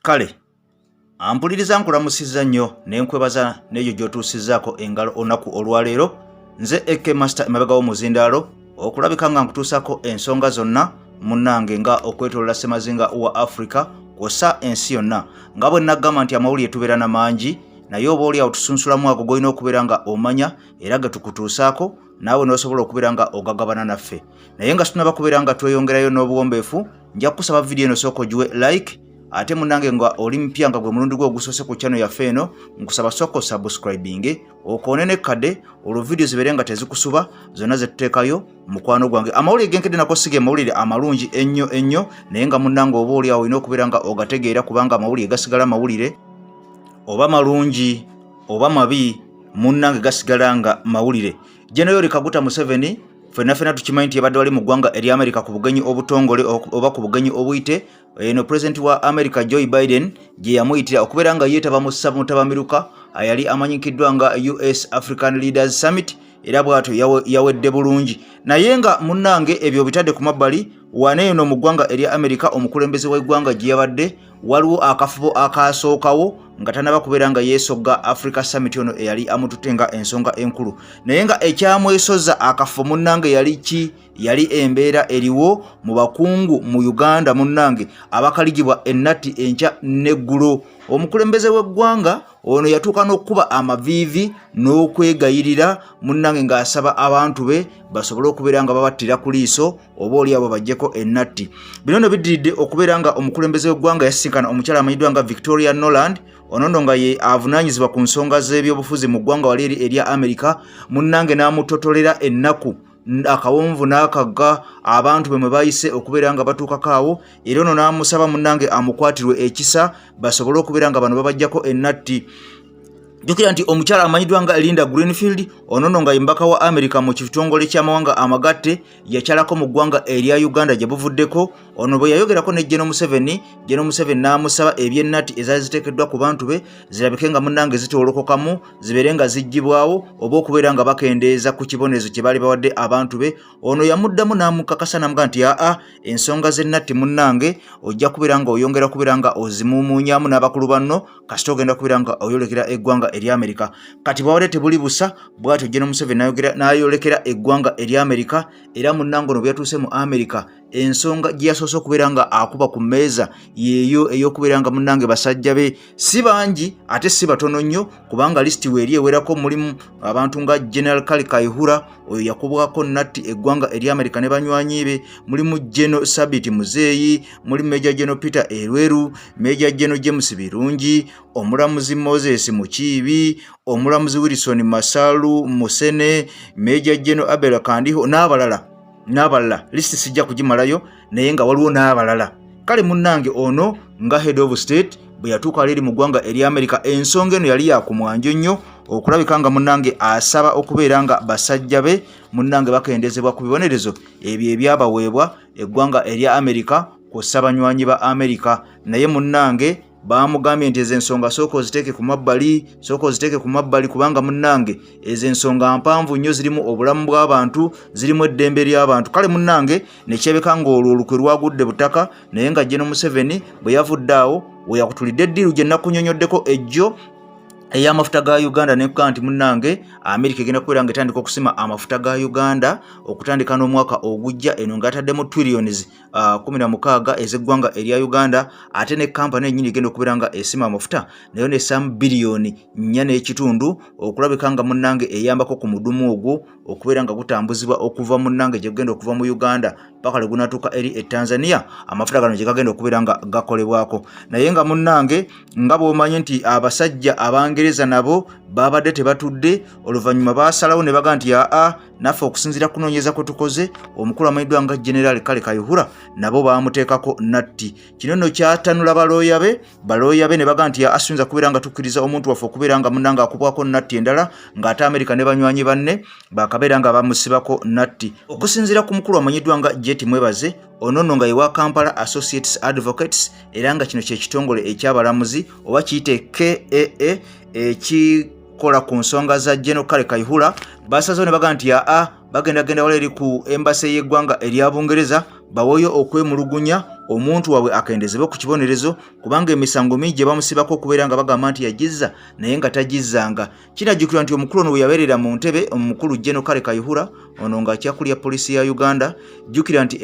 Kale ampuliriza nkulamusizza nnyo nenkwebaza n'eyo gy'otuusizzaako engalo olunaku olwaleero. Nze AK Master emabega w'omuzindaalo okulabika nga nkutuusaako ensonga zonna munnange nga okwetoolola ssemazinga wa Africa kw'ossa ensi yonna nga bwe naggamba nti amawulire tubeera na mangi naye oba oli awo tusunsulamu ago golina okubeera nga omanya era ge tukutuusaako naawe n'osobola okubeera nga ogagabana naffe. Naye nga tunaba kubeera nga tweyongerayo n'obuwombeefu nja kukusaba vidiyo eno sooka ogiwe like ate munnange nga oli mpya nga gwe mulundi gwe ogusoose ku channel yaffe eno nkusaba sooka subscribing okoone ne kadde olwo vidiyo zibeere nga tezikusuba zonna ze tuteekayo mukwano gwange. Amawulire genkedde nako sige mawulire amalungi ennyo naye nga munnange oba oli awo olina okubeera nga ogategeera kubanga amawulire gasigala mawulire oba malungi oba mabi munnange gasigala nga mawulire. General Kaguta Museveni fena tukimanyi nti yabadde wali mu ggwanga eri America ku bugenyi obutongole oba ku bugenyi obuyite eno president wa America Joe Biden gye yamuyitira okubeera nga yeetaba mu ssaba mutabamiruka ayali amanyikiddwa nga US African Leaders Summit era bw'atyo yawedde bulungi. Naye nga munnange ebyo bitadde ku mabbali waneeno mu ggwanga eri America omukulembeze w'eggwanga gye yabadde waliwo akafubo akasookawo nga tanaba kubeera nga yeesogga Africa Summit ono eyali amututte nga ensonga enkulu. Naye nga ekyamwesoza akafubo munnange yali ki? Yali embeera eriwo mu bakungu mu Uganda munnange abakaligibwa Natti enkya n'eggulo. Omukulembeze w'eggwanga ono yatuuka n'okkuba amaviivi n'okwegayirira munnange ng'asaba abantu be basobole okubeera nga babattira ku liiso oba oli abo bajjeko Natti. Bino nno biddiridde okubeera nga omukulembeze w'eggwanga yasisinkana omukyala amanyiddwa nga Victoria Noland ono nga ye avunaanyizibwa ku nsonga z'ebyobufuzi mu ggwanga wali erya America munnange n'amutotolera ennaku akawonvu n'akagga abantu be mwe bayise okubeera nga batuukako awo era ono n'amusaba munnange amukwatirwe ekisa basobole okubeera nga bano babajjako Natti. Jjukira nti omukyala amanyiddwa nga Linda Greenfield ono nga mbaka wa America mu kitongole ky'amawanga amagatte yakyalako mu ggwanga erya Uganda gye buvuddeko. Ono bwe yayogerako ne General Museveni n'amusaba eby'Natti ezaali ziteekeddwa ku bantu be zirabike nga munnange zitoolokokamu zibeere nga ziggyibwawo oba okubeera nga bakendeeza ku kibonerezo kye baali bawadde abantu be. Ono yamuddamu n'amukakasa n'amuga nti ensonga z'Natti munnange ojja kubeera nga oyongera kubeera nga ozimuumuunyaamu n'abakulu banno kasita ogenda kubeera nga oyolekera eggwanga eri America. Kati bwabadde tebuli busa bw'atyo General Museveni n'ayolekera eggwanga eri America era munnange ono bwe yatuuse mu America ensonga gye yasoose okubeera nga akuba ku mmeeza yeeyo ey'okubeera nga munnange basajja be si bangi ate si batono nnyo kubanga lisiti weeri ewerako mulimu abantu nga General Kayihura oyo yakubwako Natti eggwanga eri America ne banywanyi be, mulimu General Sabiti Muzeeyi, mulimu Major General Peter Elweru, Major General James Sibirungi, omulamuzi Moses Mukiibi, omulamuzi Wilson Masalu Musene, Major General Abel Kandiho n'abalala lisiti sijja kugimalayo naye nga waliwo n'abalala. Kale munnange ono nga head of state bwe yatuuka leeri mu ggwanga eri America ensonga eno yali yakumwanjo nnyo okulabika nga munnange asaba okubeera nga basajja be munnange bakendezebwa ku bibonerezo ebyo ebyabaweebwa eggwanga erya America kw'ossa banywanyi ba America. Naye munnange bamugambye nti ezo ensonga sooka oziteeke ku mabbali kubanga munnange ezo ensonga mpanvu nnyo zirimu obulamu bw'abantu zirimu eddembe ly'abantu. Kale munnange ne kyebeka ng'olwo olukwe lwagudde butaka naye nga General Museveni bwe yavudde awo we yakutulidde eddiru gye nakunyonyoddeko ejjo ey'amafuta ga Uganda nekuga nti munnange America egenda kubeera nga etandika okusima amafuta ga Uganda okutandika n'omwaka ogujja eno ng'ataddemu trillions 16 ez'eggwanga erya Uganda ate ne kampani ennyini egenda okubeera nga esima amafuta nayo n'essaamu biliyoni 4.5 okulabika nga munnange eyambako ku mudumu ogwo okubeera nga gutambuzibwa okuva munnange gye gugenda okuva mu Uganda paka lwe gunatuuka eri Tanzania amafuta gano gye gagenda okubeera nga gakolebwako. Naye nga munnange nga bw'omanyi nti abasajja Abangereza nabo babadde tebatudde oluvannyuma baasalawo ne baga nti naffe okusinziira kunoonyeza kwe tukoze omukulu amanyiddwa nga General Kayihura nabo baamuteekako Natti. Kino nno kyatanula balooya be ne baga nti asiyinza kubeera nga tukkiriza omuntu waffe okubeera nga munnange akubwako Natti endala ng'ate America ne banywanyi banne bakabeera nga bamusibako Natti. Okusinziira ku mukulu amanyiddwa nga Jeti Mwebaze ono nno nga yewa Kampala Associates Advocates era nga kino kye kitongole eky'abalamuzi oba kiyite KAA ekikola ku nsonga za General Kayihura basazeewo ne baga nti bagendagenda wala eri ku embasi y'eggwanga erya Bungereza baweeyo okwemulugunya omuntu waabwe akendezebwe ku kibonerezo kubanga emisango mingi gye bamusibako okubeera nga bagamba nti yagizza naye nga tagizzanga. Kinajjukirwa nti omukulu ono bwe yabeerera mu ntebe omukulu General Kayihura ono ng'akyakulira poliisi ya Uganda, jjukira nti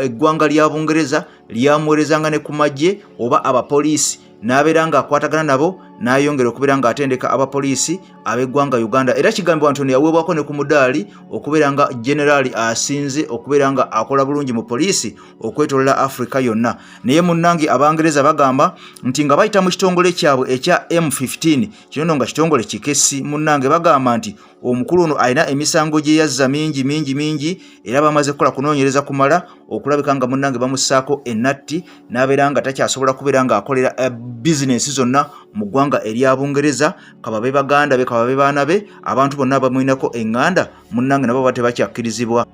eggwanga lya Bungereza lyamuweerezanga ne ku magye oba abapoliisi n'abeera ng'akwatagana nabo n'ayongera okubeera ng'atendeka abapoliisi ab'eggwanga Uganda. Era kigambibwa nti ono yaweebwako ne ku mudaali okubeera nga generali asinze okubeera nga akola bulungi mu poliisi okwetoolola Afrika yonna. Naye munnange Abangereza bagamba nti nga bayita mu kitongole kyabwe ekya M15, kino nno nga kitongole kikessi, munnange bagamba nti omukulu ono alina emisango gye yazza mingi era bamaze kukola kunoonyereza kumala okulabika nga munnange bamussaako ennatti n'abeera nga takyasobola kubeera ng'akolera bizinensi zonna mu ggwanga erya Bungereza. Kababe baganda be, kababe baana be, abantu bonna bamulinako eŋŋanda munnange nabo baba tebakyakkirizibwa.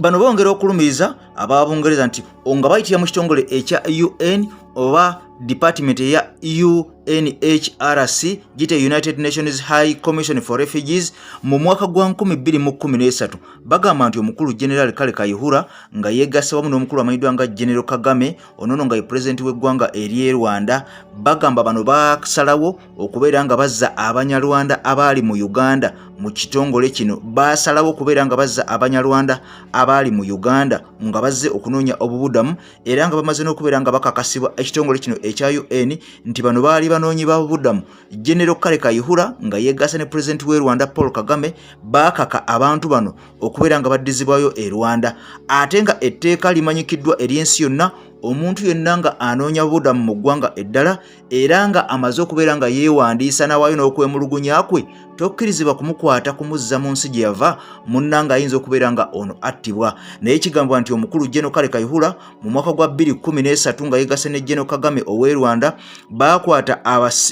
Bano bongera okulumiriza ab'Abungereza nti nga bayitira mu kitongole ekya UN oba department eya UNHRC gite United Nations High Commission for Refugees mu mwaka gwa 2013 bagamba nti omukulu General Kayihura nga yegasse wamu n'omukulu amanyiddwa nga General Kagame onono nga ye president w'eggwanga ery'e Rwanda. Bagamba bano basalawo okubeera nga bazza Abanyarwanda abaali mu Uganda mu kitongole kino, basalawo okubeera nga bazza Abanyarwanda abaali mu Uganda nga bazze okunoonya obubudamu era nga bamaze n'okubeera nga bakakasibwa ekitongole kino ekya UN nti bano baali banoonyi b'obubudamu. General Kayihura nga yegasse ne president w'e Rwanda Paul Kagame bakaka abantu bano okubeera nga baddizibwayo e Rwanda. Ate nga etteeka limanyikiddwa ery'ensi yonna omuntu yenna nga anoonya bubudamu mu ggwanga eddala era nga amaze okubeera nga yeewandiisa n'awaayo n'okwemulugunya kwe, tokkirizibwa kumukwata kumuzza mu nsi gye yava, munnanga ayinza okubeera nga ono attibwa. Naye kigambibwa nti omukulu General Kayihura mu mwaka gwa 2013 nga yegasse ne General Kagame ow'e Rwanda baakwata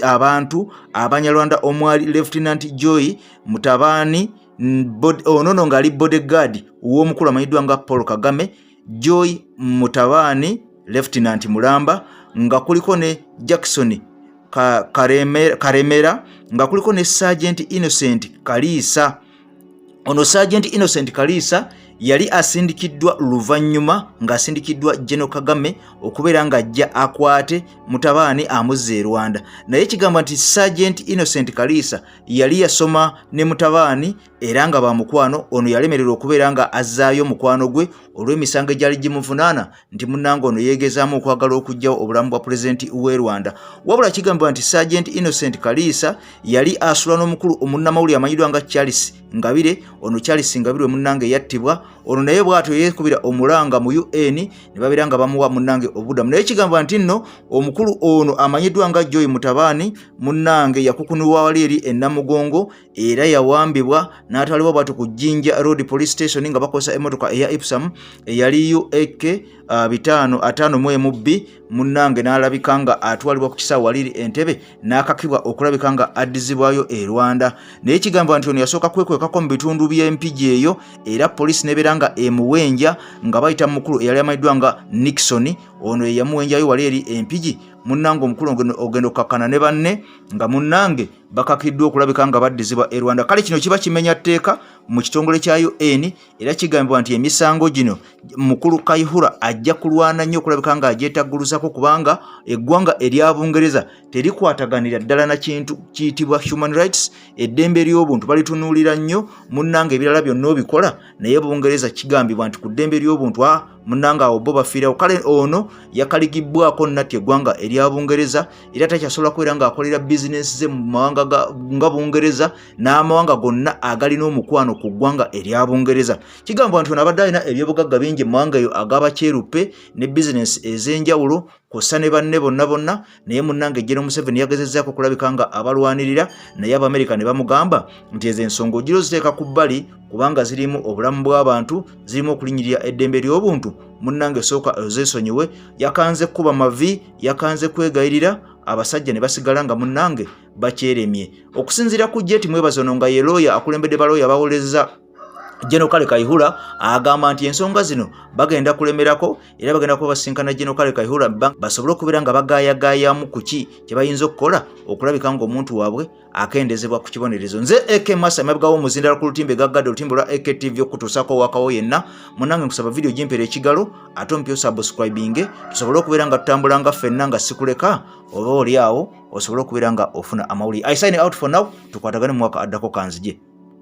abantu Abanyarwanda omwali Lieutenant Joy Mutabani onono ng'ali bodyguard w'omukulu amanyiddwa nga Paul Kagame, Joy Mutabani Lieutenant Mulamba, nga kuliko ne Jackson Karemera, nga kuliko ne Sergeant Innocent Kalisa. Ono Sergeant Innocent Kalisa yali asindikiddwa luvannyuma ng'asindikiddwa General Kagame okubeera nga ajja akwate Mutabani amuzze e Rwanda. Naye kigamba nti Sergeant Innocent Kalisa yali yasoma ne Mutabani era nga bamukwano, ono yalemererwa okubeera nga azzaayo mukwano gwe olw'emisango egyali gimuvunaana nti munnange ono yeegezaamu okwagala okuggyawo obulamu bwa pulezidenti w'e Rwanda. Wabula kigambibwa nti Sergeant Innocent Kalisa yali asula n'omukulu omunnamawulire amanyiddwa nga Charles Ngabire. Ono Charles Ngabire munnange yattibwa, ono naye bw'atyo yeekubira omulanga mu UN ne babeera nga bamuwa munnange obudamu. Naye kigamba nti nno omukulu ono amanyiddwa nga Joy Mutabani munnange yakukunulwa wali eri e Namugongo era yawambibwa n'atwalibwa bw'atyo ku Jinja Road Police Station nga bakozesa emmotoka eya Ipsum eyali UAK 552 munnange n'alabika nga atwalibwa ku kisaawe wali Entebbe n'akakibwa okulabika nga addizibwayo e Rwanda. Naye kigambibwa nti ono yasooka kwekwekako mu bitundu by'empigi eyo era poliisi n'ebeera nga emuwenja nga bayita mukulu eyali amanyiddwa nga Nixon. Ono yamuwenjayo wali eri empigi munnange omukulu ogenda okukakkana ne banne nga munnange bakakiddwa okulabika nga baddizibwa e Rwanda. Kale kino kiba kimenya tteeka mu kitongole kya UN era kigambibwa nti emisango gino mukulu Kayihura ajja kulwana nnyo okulabika nga agyetagguluzako kubanga eggwanga erya Bungereza terikwataganira ddala na kintu kiyitibwa human rights, eddembe ly'obuntu balitunuulira nnyo munnange, ebirala byonna obikola naye Bungereza kigambibwa nti ku ddembe ly'obuntu munnange awo bo bafiirawo. Kale ono yakaligibwako Natti eggwanga erya Bungereza era takyasobola kubeera ng'akolera bizinensi ze mu mawanga nga Bungereza n'amawanga gonna agalina omukwano ku ggwanga erya Bungereza. Kigambibwa nti ono abadde alina ebyobugagga bingi mu mawanga eyo ag'abakyeruppe ne bizinensi ez'enjawulo kossa ne banne bonna, naye munnange General Museveni yagezezzaako okulabika nga abalwanirira, naye Abamerika ne bamugamba nti ezo ensonga ogiro ziteeka ku bbali kubanga zirimu obulamu bw'abantu, zirimu okulinyirira eddembe ly'obuntu. Munnange sooka ozeesonyiwe. Yakanze kuba mavi, yakanze kwegayirira, abasajja ne basigala nga munnange bakyeremye. Okusinziira ku Jet Mwebazo ono nga ye looya akulembedde balooya bawolezza General Kale Kayihura agamba nti ensonga zino bagenda kulemerako era bagenda kuba basinkana General Kale Kayihura basobole okubeera nga bagaayagaayamu ku ki kye bayinza okukola okulabika ng'omuntu waabwe akendezebwa ku kibonerezo. Nze AK Master emabega w'omuzindalo ku lutimbe gaggadde olutimbe lwa AK TV okutuusaako wakawo yenna munange nkusaba video gimpera ekigalo ate ompyo subscribing tusobole okubeera nga tutambula nga ffenna nga sikuleka oba oli awo osobole okubeera nga ofuna amawulire. I sign out for now tukwatagane mu mwaka addako kanzije.